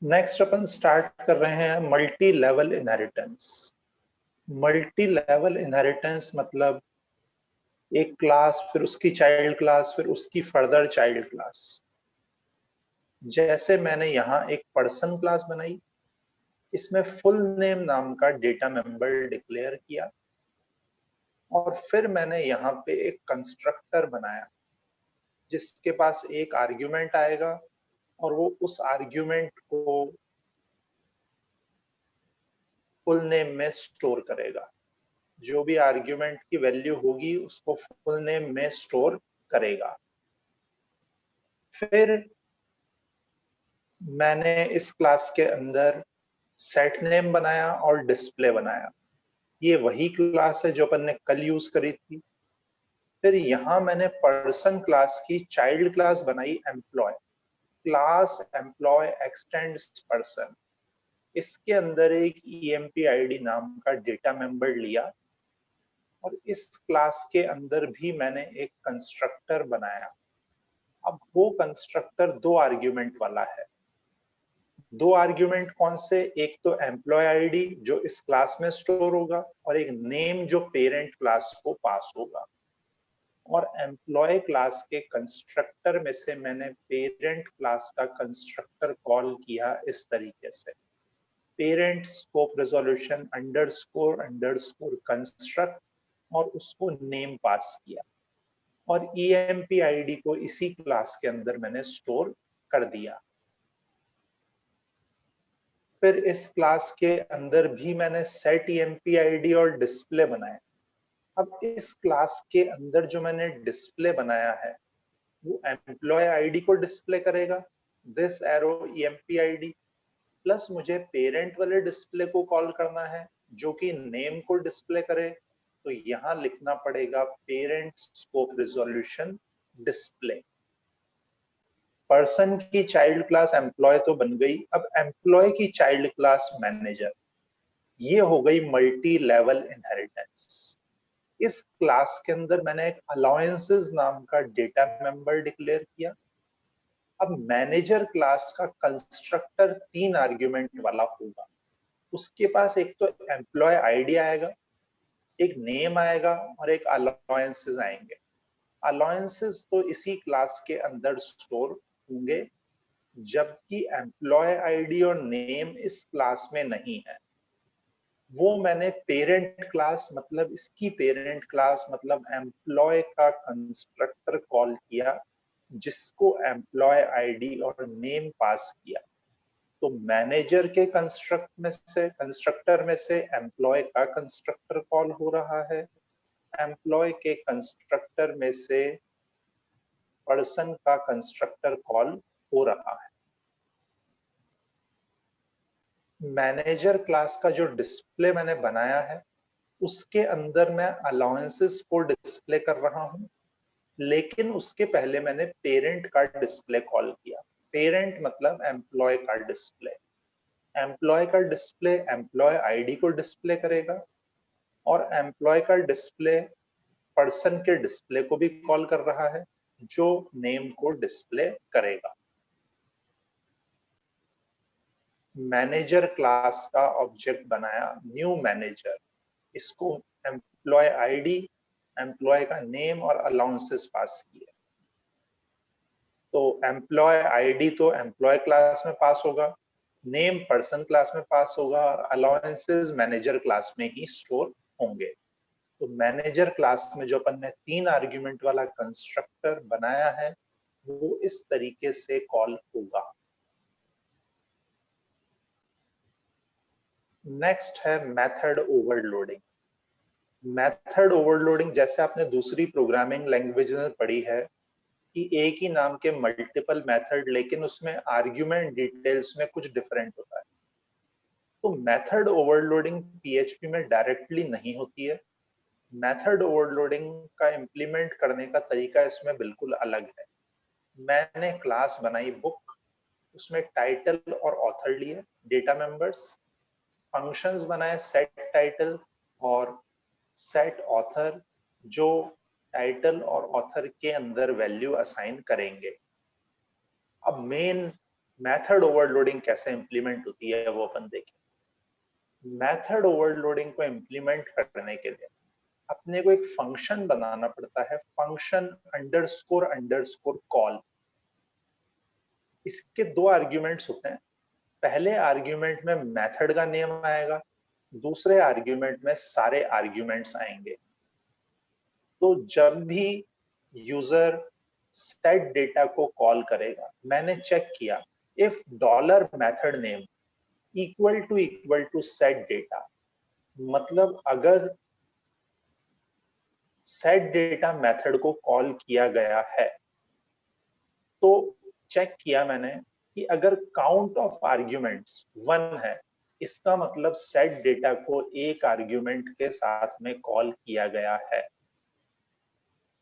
Next अपन start कर रहे हैं multi level inheritance. Multi level inheritance मतलब एक क्लास, फिर उसकी चाइल्ड क्लास, फिर उसकी फर्दर चाइल्ड क्लास। जैसे मैंने यहाँ एक पर्सन क्लास बनाई, इसमें फुल नेम नाम का डेटा मेंबर डिक्लेयर किया, और फिर मैंने यहाँ पे एक कंस्ट्रक्टर बनाया जिसके पास एक आर्ग्यूमेंट आएगा और वो उस आर्ग्यूमेंट को फुल नेम में स्टोर करेगा। जो भी आर्ग्यूमेंट की वैल्यू होगी उसको फुल नेम में स्टोर करेगा। फिर मैंने इस क्लास के अंदर सेट नेम बनाया और डिस्प्ले बनाया। ये वही क्लास है जो अपन ने कल यूज करी थी। फिर यहाँ मैंने पर्सन क्लास की चाइल्ड क्लास बनाई employ. Class employ extends person. इसके अंदर एक EMP ID नाम का डेटा मेंबर लिया, और इस क्लास के अंदर भी मैंने एक कंस्ट्रक्टर बनाया। अब वो कंस्ट्रक्टर दो आर्ग्यूमेंट वाला है। दो आर्ग्यूमेंट कौन से? एक तो एम्प्लॉय आईडी जो इस क्लास में स्टोर होगा, और एक नेम जो पेरेंट क्लास को पास होगा। और एम्प्लॉय क्लास के कंस्ट्रक्टर में से मैंने पेरेंट क्लास का कंस्ट्रक्टर कॉल किया इस तरीके से, parent scope resolution underscore underscore construct, और उसको नेम पास किया, और EMP ID को इसी क्लास के अंदर मैंने स्टोर कर दिया। फिर इस क्लास के अंदर भी मैंने सेट EMP ID और डिस्प्ले बनाया। अब इस क्लास के अंदर जो मैंने डिस्प्ले बनाया है वो एम्प्लॉय आईडी को डिस्प्ले करेगा, this arrow EMP ID, plus मुझे पेरेंट वाले डिस्प्ले को कॉल करना है जो कि नेम को डिस्प्ले करे। तो यहाँ लिखना पड़ेगा parent scope resolution display. Person की चाइल्ड क्लास एम्प्लॉय तो बन गई, अब एम्प्लॉय की चाइल्ड क्लास मैनेजर। ये हो गई मल्टी लेवल इनहेरिटेंस। इस क्लास के अंदर मैंने एक अलाउंसेस नाम का डेटा मेंबर डिक्लेयर किया। अब मैनेजर क्लास का कंस्ट्रक्टर 3 आर्ग्यूमेंट वाला होगा। उसके पास एक तो एम्प्लॉय आईडी आएगा, एक नेम आएगा, और एक अलाउंसेस आएंगे। अलाउंसेस तो इसी क्लास के अंदर स्टोर होंगे, जबकि एम्प्लॉय आईडी और नेम इस क्लास में नहीं है। वो मैंने पेरेंट क्लास मतलब इसकी पेरेंट क्लास मतलब एम्प्लॉय का कंस्ट्रक्टर कॉल किया, जिसको एम्प्लॉय आईडी और नेम पास किया। तो मैनेजर के कंस्ट्रक्टर में से एम्प्लॉय का कंस्ट्रक्टर कॉल हो रहा है, एम्प्लॉय के कंस्ट्रक्टर में से पर्सन का कंस्ट्रक्टर कॉल हो रहा है। मैनेजर क्लास का जो डिस्प्ले मैंने बनाया है उसके अंदर मैं अलाउंसेस को डिस्प्ले कर रहा हूं, लेकिन उसके पहले मैंने पेरेंट का डिस्प्ले कॉल किया। पेरेंट मतलब एम्प्लॉय का डिस्प्ले। एम्प्लॉय का डिस्प्ले एम्प्लॉय आईडी को डिस्प्ले करेगा, और एम्प्लॉय का डिस्प्ले पर्सन के डिस्प्ले को भी कॉल कर रहा है जो नेम को डिस्प्ले करेगा। मैनेजर क्लास का ऑब्जेक्ट बनाया न्यू मैनेजर। इसको एम्प्लॉय आईडी, एम्प्लॉय का नेम और अलाउंसेस पास किए। तो एम्प्लॉय आईडी तो एम्प्लॉय क्लास में पास होगा, नेम पर्सन क्लास में पास होगा, और अलाउंसेस मैनेजर क्लास में ही स्टोर होंगे। तो मैनेजर क्लास में जो अपन ने 3 आर्ग्यूमेंट वाला कंस्ट्रक्टर बनाया है वो इस तरीके से कॉल होगा। नेक्स्ट है मेथड ओवरलोडिंग। मेथड ओवरलोडिंग जैसे आपने दूसरी प्रोग्रामिंग लैंग्वेज में पढ़ी है कि एक ही नाम के मल्टीपल मेथड, लेकिन उसमें आर्ग्यूमेंट डिटेल्स में कुछ डिफरेंट होता है। तो मेथड ओवरलोडिंग PHP में डायरेक्टली नहीं होती है। मेथड ओवरलोडिंग का इंप्लीमेंट करने का तरीका इसमें बिल्कुल अलग है। मैंने क्लास बनाई बुक, उसमें टाइटल और ऑथर लिए डेटा मेंबर्स, फंक्शंस बनाए सेट टाइटल और सेट ऑथर, जो टाइटल और ऑथर के अंदर वैल्यू असाइन करेंगे। अब मेन मेथड ओवरलोडिंग कैसे इंप्लीमेंट होती है वो अपन देखें। मेथड ओवरलोडिंग को इंप्लीमेंट करने के लिए अपने को एक फंक्शन बनाना पड़ता है, फंक्शन अंडरस्कोर अंडरस्कोर कॉल। इसके दो आर्ग्यूमेंट्स होते हैं। पहले आर्ग्यूमेंट में मेथड का नेम आएगा, दूसरे आर्ग्यूमेंट में सारे आर्ग्यूमेंट्स आएंगे। तो जब भी यूजर सेट डेटा को कॉल करेगा, मैंने चेक किया if dollar method name equal to set data, मतलब अगर सेट डेटा मेथड को कॉल किया गया है तो चेक किया मैंने कि अगर काउंट ऑफ आर्ग्यूमेंट्स 1 है, इसका मतलब सेट डेटा को एक आर्ग्यूमेंट के साथ में कॉल किया गया है।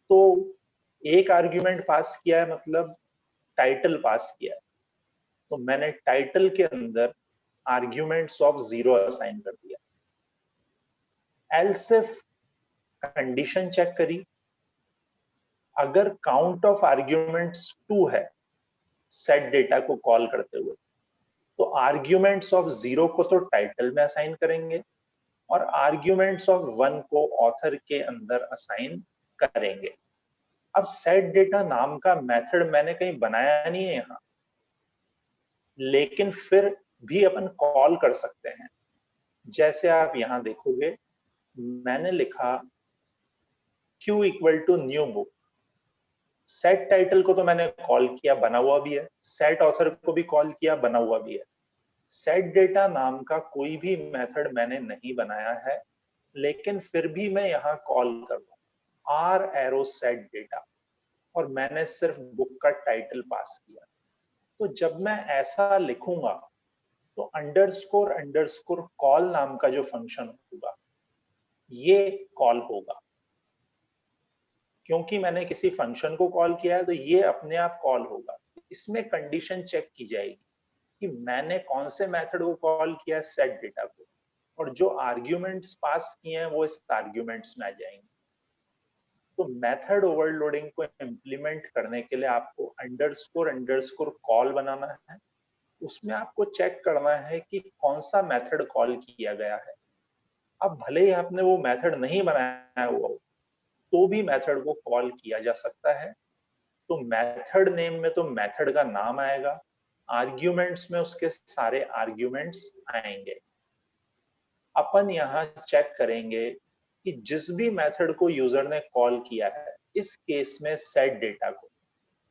तो एक आर्ग्यूमेंट पास किया है मतलब टाइटल पास किया है, तो मैंने टाइटल के अंदर आर्ग्यूमेंट्स ऑफ 0 असाइन कर दिया। एल्स इफ कंडीशन चेक करी, अगर काउंट ऑफ आर्ग्यूमेंट्स 2 है सेट डेटा को कॉल करते हुए, तो आर्ग्यूमेंट्स ऑफ 0 को तो टाइटल में असाइन करेंगे और आर्ग्यूमेंट्स ऑफ 1 को ऑथर के अंदर असाइन करेंगे। अब सेट डेटा नाम का मेथड मैंने कहीं बनाया नहीं है यहां, लेकिन फिर भी अपन कॉल कर सकते हैं। जैसे आप यहां देखोगे, मैंने लिखा q equal to new book. Set title को तो मैंने कॉल किया, बना हुआ भी है, सेट ऑथर को भी कॉल किया, बना हुआ भी है। सेट डेटा नाम का कोई भी मेथड मैंने नहीं बनाया है, लेकिन फिर भी मैं यहां कॉल करूंगा आर एरो सेट डेटा, और मैंने सिर्फ बुक का टाइटल पास किया। तो जब मैं ऐसा लिखूंगा तो अंडरस्कोर अंडरस्कोर कॉल नाम का जो फंक्शन होगा ये कॉल होगा। क्योंकि मैंने किसी फंक्शन को कॉल किया है तो ये अपने आप कॉल होगा। इसमें कंडीशन चेक की जाएगी कि मैंने कौन से मेथड को कॉल किया है, सेट डेटा को, और जो आर्ग्यूमेंट्स पास किए हैं वो इस आर्ग्यूमेंट्स में आ जाएंगे। तो मेथड ओवरलोडिंग को इंप्लीमेंट करने के लिए आपको अंडरस्कोर अंडरस्कोर कॉल बनाना है। उसमें आपको चेक करना है कि कौन सा मेथड कॉल किया गया है। अब भले ही आपने वो मेथड नहीं बनाया हुआ हो, तो भी मेथड को कॉल किया जा सकता है। तो मेथड नेम में तो मेथड का नाम आएगा, आर्ग्यूमेंट्स में उसके सारे आर्ग्यूमेंट्स आएंगे। अपन यहाँ चेक करेंगे कि जिस भी मेथड को यूजर ने कॉल किया है, इस केस में सेट डेटा को,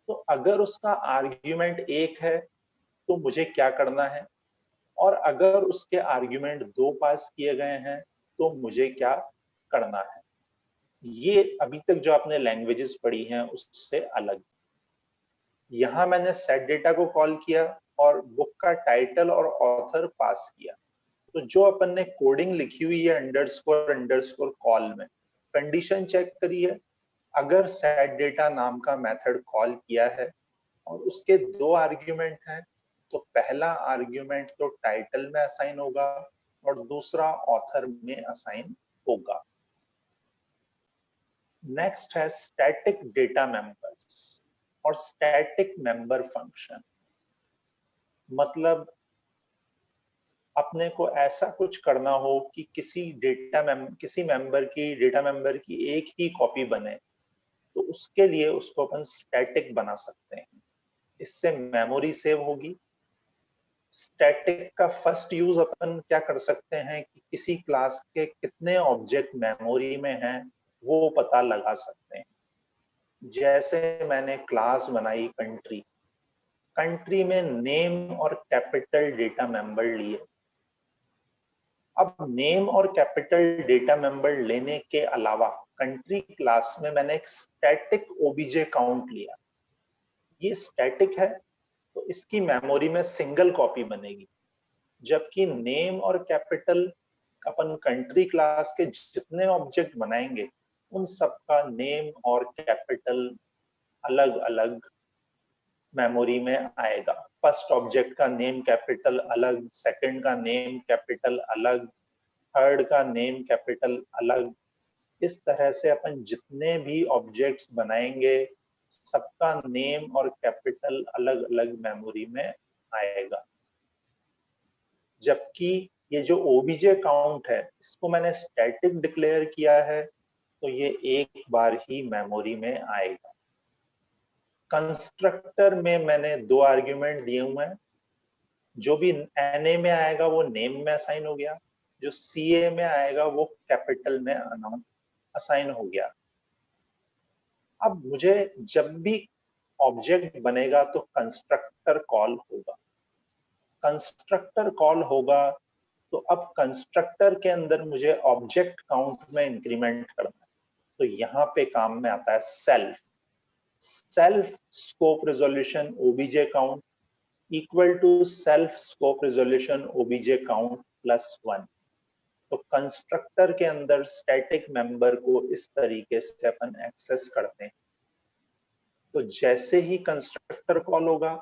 तो अगर उसका आर्ग्यूमेंट 1 है तो मुझे क्या करना है, और अगर उसके आर्ग्यूमेंट 2 पास किए गए हैं तो मुझे क्या करना है। ये अभी तक जो आपने लैंग्वेजेस पढ़ी हैं उससे अलग। यहां मैंने सेट डेटा को कॉल किया और बुक का टाइटल और ऑथर पास किया। तो जो अपन ने कोडिंग लिखी हुई है अंडरस्कोर अंडरस्कोर कॉल में, कंडीशन चेक करी है, अगर सेट डेटा नाम का मेथड कॉल किया है और उसके 2 आर्ग्यूमेंट हैं, तो पहला आर्ग्यूमेंट तो टाइटल में असाइन होगा और दूसरा ऑथर में असाइन होगा। नेक्स्ट है स्टैटिक डेटा मेंबर्स और स्टैटिक मेंबर फंक्शन। मतलब अपने को ऐसा कुछ करना हो कि किसी डेटा मेंबर की एक ही कॉपी बने, तो उसके लिए उसको अपन स्टैटिक बना सकते हैं। इससे मेमोरी सेव होगी। स्टैटिक का फर्स्ट यूज अपन क्या कर सकते हैं कि किसी क्लास के कितने ऑब्जेक्ट मेमोरी में हैं वो पता लगा सकते हैं। जैसे मैंने क्लास बनाई कंट्री, कंट्री में नेम और कैपिटल डेटा मेंबर लिए। अब नेम और कैपिटल डेटा मेंबर लेने के अलावा कंट्री क्लास में मैंने एक स्टैटिक ओबीजे काउंट लिया। ये स्टैटिक है तो इसकी मेमोरी में सिंगल कॉपी बनेगी, जबकि नेम और कैपिटल अपन कंट्री क्लास के जितने ऑब्जेक्ट बनाएंगे उन सबका नेम और कैपिटल अलग अलग मेमोरी में आएगा। फर्स्ट ऑब्जेक्ट का नेम कैपिटल अलग, सेकंड का नेम कैपिटल अलग, थर्ड का नेम कैपिटल अलग। इस तरह से अपन जितने भी ऑब्जेक्ट्स बनाएंगे सबका नेम और कैपिटल अलग अलग मेमोरी में आएगा। जबकि ये जो ओबीजे काउंट है इसको मैंने स्टैटिक डिक्लेयर किया है, तो ये एक बार ही मेमोरी में आएगा। कंस्ट्रक्टर में मैंने 2 आर्ग्यूमेंट दिए हुए हैं, जो भी एनए में आएगा वो नेम में असाइन हो गया, जो सीए में आएगा वो कैपिटल में असाइन हो गया। अब मुझे जब भी ऑब्जेक्ट बनेगा तो कंस्ट्रक्टर कॉल होगा। कंस्ट्रक्टर कॉल होगा तो अब कंस्ट्रक्टर के अंदर मुझे ऑब्जेक्ट काउंट में इंक्रीमेंट करना है, तो यहाँ पे काम में आता है self. Self scope resolution OBJ count equal to self scope resolution OBJ count plus 1। तो कंस्ट्रक्टर के अंदर स्टैटिक मेंबर को इस तरीके से अपन एक्सेस करते हैं। तो जैसे ही कंस्ट्रक्टर कॉल होगा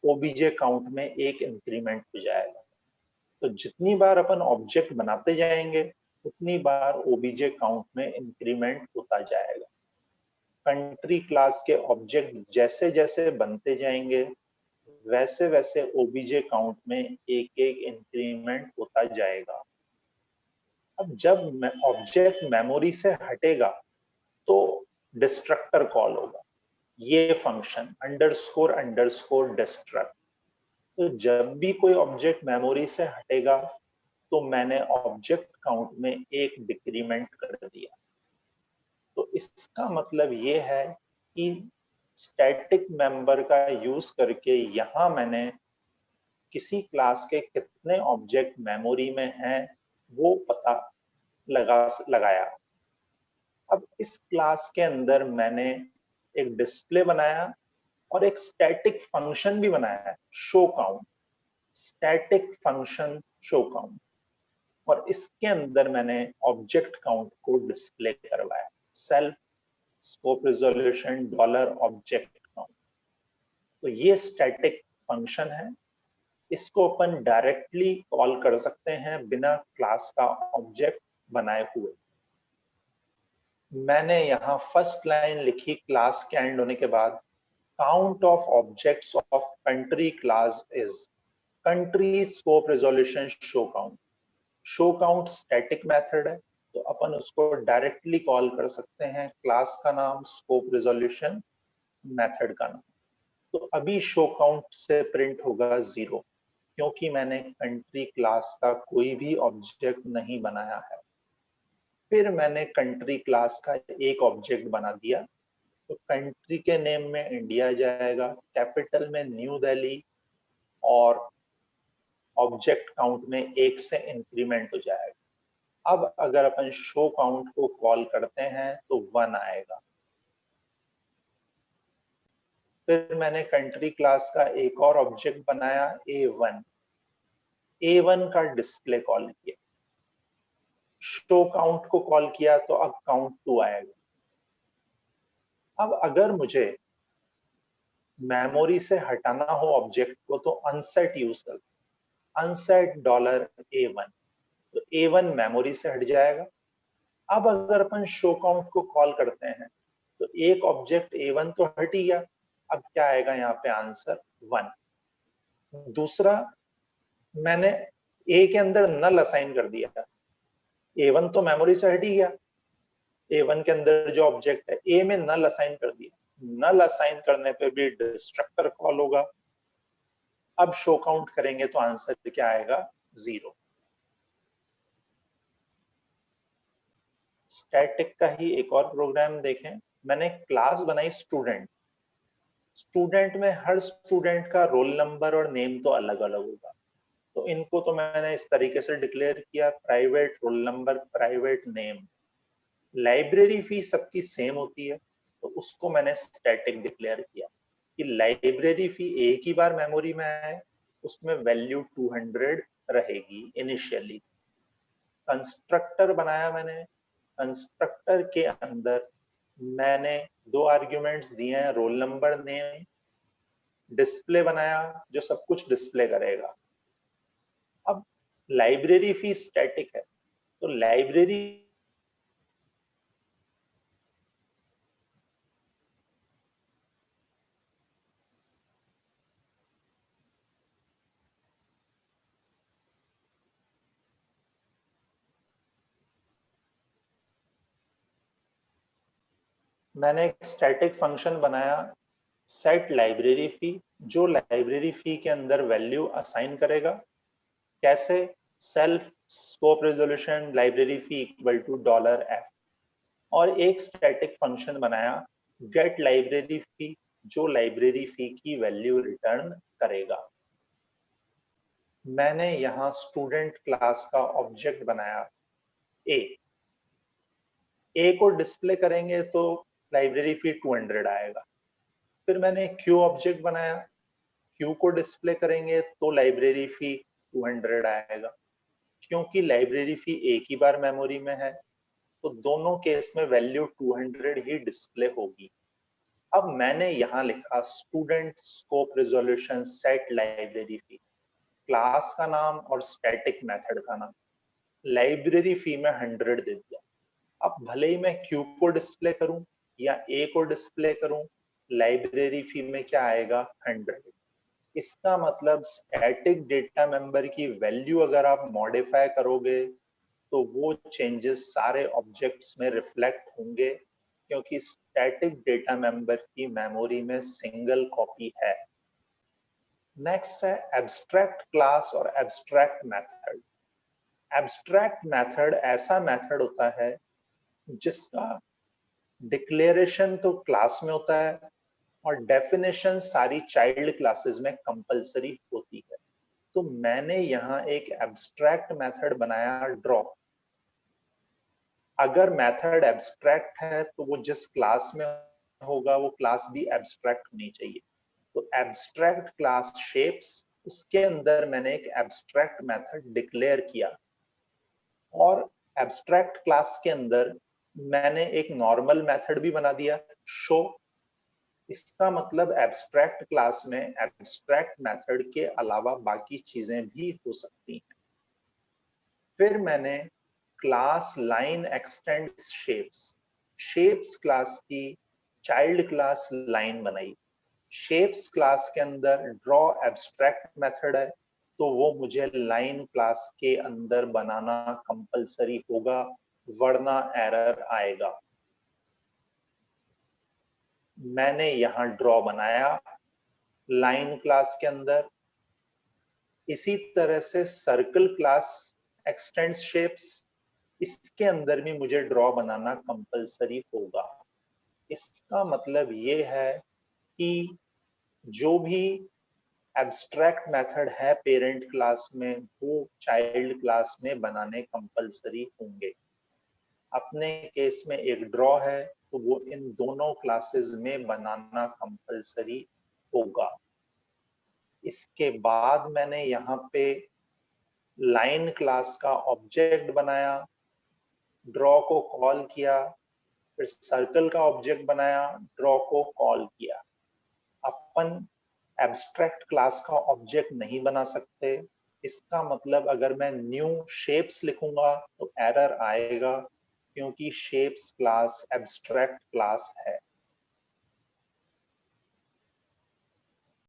ओबीजे काउंट में एक इंक्रीमेंट हो जाएगा। तो जितनी बार अपन ऑब्जेक्ट बनाते जाएंगे उतनी बार ओबीजे काउंट में इंक्रीमेंट होता जाएगा। कंट्री क्लास के ऑब्जेक्ट जैसे जैसे बनते जाएंगे वैसे वैसे ओबीजे काउंट में एक एक इंक्रीमेंट होता जाएगा। अब जब ऑब्जेक्ट मेमोरी से हटेगा तो डिस्ट्रक्टर कॉल होगा, ये फंक्शन अंडरस्कोर अंडरस्कोर डिस्ट्रक्ट। तो जब भी कोई ऑब्जेक्ट मेमोरी से हटेगा तो मैंने ऑब्जेक्ट काउंट में एक डिक्रीमेंट कर दिया। तो इसका मतलब ये है कि स्टैटिक मेंबर का यूज करके यहां मैंने किसी क्लास के कितने ऑब्जेक्ट मेमोरी में हैं वो पता लगाया। अब इस क्लास के अंदर मैंने एक डिस्प्ले बनाया और एक स्टैटिक फंक्शन भी बनाया है, show count. Static function show count, और इसके अंदर मैंने ऑब्जेक्ट काउंट को डिस्प्ले करवाया, self scope resolution dollar object count. तो ये स्टैटिक फंक्शन है, इसको अपन डायरेक्टली कॉल कर सकते हैं बिना क्लास का ऑब्जेक्ट बनाए हुए। मैंने यहाँ फर्स्ट लाइन लिखी क्लास के एंड होने के बाद, count of objects of country class is country scope resolution show count. Show count static method है, तो अपन उसको डायरेक्टली कॉल कर सकते हैं क्लास का नाम स्कोप रिजोल्यूशन मेथड का नाम। तो अभी शो काउंट से प्रिंट होगा 0, क्योंकि मैंने कंट्री क्लास का कोई भी ऑब्जेक्ट नहीं बनाया है। फिर मैंने कंट्री क्लास का एक ऑब्जेक्ट बना दिया, तो कंट्री के नेम में इंडिया जाएगा, कैपिटल में न्यू दिल्ली, और ऑब्जेक्ट काउंट में 1 से इंक्रीमेंट हो जाएगा। अब अगर अपन शो काउंट को कॉल करते हैं तो 1 आएगा। फिर मैंने कंट्री क्लास का एक और ऑब्जेक्ट बनाया A1, A1 का डिस्प्ले कॉल किया, शो काउंट को कॉल किया तो अब काउंट 2 आएगा। अब अगर मुझे मेमोरी से हटाना हो ऑब्जेक्ट को तो अनसेट यूज कर, अनसेट $A1, तो A1 मेमोरी से हट जाएगा। अब अगर अपन शो काउंट को कॉल करते हैं तो एक ऑब्जेक्ट A1 तो हट ही गया, अब क्या आएगा यहाँ पे आंसर 1। दूसरा, मैंने A के अंदर नल असाइन कर दिया, A1 तो मेमोरी से हट ही गया, A1 के अंदर जो ऑब्जेक्ट है A में नल असाइन कर दिया, नल असाइन करने पे भी डिस्ट्रक्टर कॉल होगा। अब शो काउंट करेंगे तो आंसर क्या आएगा 0। स्टैटिक का ही एक और प्रोग्राम देखें, मैंने क्लास बनाई स्टूडेंट। स्टूडेंट में हर स्टूडेंट का रोल नंबर और नेम तो अलग अलग होगा, तो इनको तो मैंने इस तरीके से डिक्लेयर किया, private roll number private name. Library fee सबकी सेम होती है, तो उसको मैंने स्टैटिक डिक्लेयर किया कि लाइब्रेरी फी एक ही बार मेमोरी में आए, उसमें वैल्यू 200 रहेगी इनिशियली। कंस्ट्रक्टर बनाया मैंने, कंस्ट्रक्टर के अंदर मैंने 2 आर्ग्यूमेंट्स दिए हैं, रोल नंबर नेम। डिस्प्ले बनाया जो सब कुछ डिस्प्ले करेगा। अब लाइब्रेरी फी स्टैटिक है, तो लाइब्रेरी मैंने एक स्टैटिक फंक्शन बनाया सेट लाइब्रेरी फी, जो लाइब्रेरी फी के अंदर वैल्यू असाइन करेगा। कैसे? Self scope resolution library fee equal to $f। और एक स्टैटिक फंक्शन बनाया गेट लाइब्रेरी फी, जो लाइब्रेरी फी की वैल्यू रिटर्न करेगा। मैंने यहाँ स्टूडेंट क्लास का ऑब्जेक्ट बनाया ए। ए को डिस्प्ले करेंगे तो लाइब्रेरी फी 200 आएगा। फिर मैंने क्यू ऑब्जेक्ट बनाया, क्यू को डिस्प्ले करेंगे तो लाइब्रेरी फी 200 आएगा। क्योंकि लाइब्रेरी फी एक ही बार मेमोरी में है तो दोनों केस में वैल्यू 200 ही डिस्प्ले होगी। अब मैंने यहाँ लिखा student scope resolution set library fee, class का नाम और स्टैटिक मेथड का नाम। लाइब्रेरी फी में 100 दे दिया। अब भले ही मैं क्यू को डिस्प्ले करूं या ए को डिस्प्ले करूं, लाइब्रेरी फी में क्या आएगा? 100। इसका मतलब स्टैटिक डेटा मेंबर की वैल्यू अगर आप मॉडिफाई करोगे तो वो चेंजेस सारे ऑब्जेक्ट्स में रिफ्लेक्ट होंगे, क्योंकि स्टैटिक डेटा मेंबर की मेमोरी में सिंगल कॉपी है। नेक्स्ट है एब्स्ट्रैक्ट क्लास और एब्स्ट्रैक्ट मेथड। एब्स्ट्रैक्ट मेथड ऐसा मेथड होता है जिसका डिक्लेरेशन तो क्लास में होता है और डेफिनेशन सारी चाइल्ड क्लासेस में कंपलसरी होती है। तो मैंने यहाँ एक एब्स्ट्रैक्ट मेथड बनाया ड्रॉ। अगर मेथड एब्स्ट्रैक्ट है तो वो जिस क्लास में होगा वो क्लास भी एब्स्ट्रैक्ट होनी चाहिए। तो एब्स्ट्रैक्ट क्लास शेप्स, उसके अंदर मैंने एक एब्स्ट्रैक्ट मेथड डिक्लेयर किया और एब्स्ट्रैक्ट क्लास के अंदर मैंने एक नॉर्मल मेथड भी बना दिया शो। इसका मतलब एब्स्ट्रैक्ट क्लास में एब्स्ट्रैक्ट मेथड के अलावा बाकी चीजें भी हो सकती हैं। फिर मैंने class line x tends shapes, shapes class की चाइल्ड क्लास लाइन बनाई। शेप्स क्लास के अंदर ड्रॉ एब्स्ट्रैक्ट मेथड है तो वो मुझे लाइन क्लास के अंदर बनाना कंपलसरी होगा, वरना एरर आएगा। मैंने यहाँ ड्रॉ बनाया लाइन क्लास के अंदर। इसी तरह से सर्कल क्लास एक्सटेंड्स शेप्स, इसके अंदर भी मुझे ड्रॉ बनाना कंपलसरी होगा। इसका मतलब ये है कि जो भी एब्स्ट्रैक्ट मेथड है पेरेंट क्लास में वो चाइल्ड क्लास में बनाने कंपलसरी होंगे। अपने केस में एक ड्रॉ है तो वो इन दोनों क्लासेस में बनाना कंपलसरी होगा। इसके बाद मैंने यहाँ पे लाइन क्लास का ऑब्जेक्ट बनाया, ड्रॉ को कॉल किया, फिर सर्कल का ऑब्जेक्ट बनाया, ड्रॉ को कॉल किया। अपन एब्स्ट्रैक्ट क्लास का ऑब्जेक्ट नहीं बना सकते। इसका मतलब अगर मैं न्यू शेप्स लिखूंगा तो एरर आएगा, क्योंकि शेप्स क्लास एब्स्ट्रैक्ट क्लास है।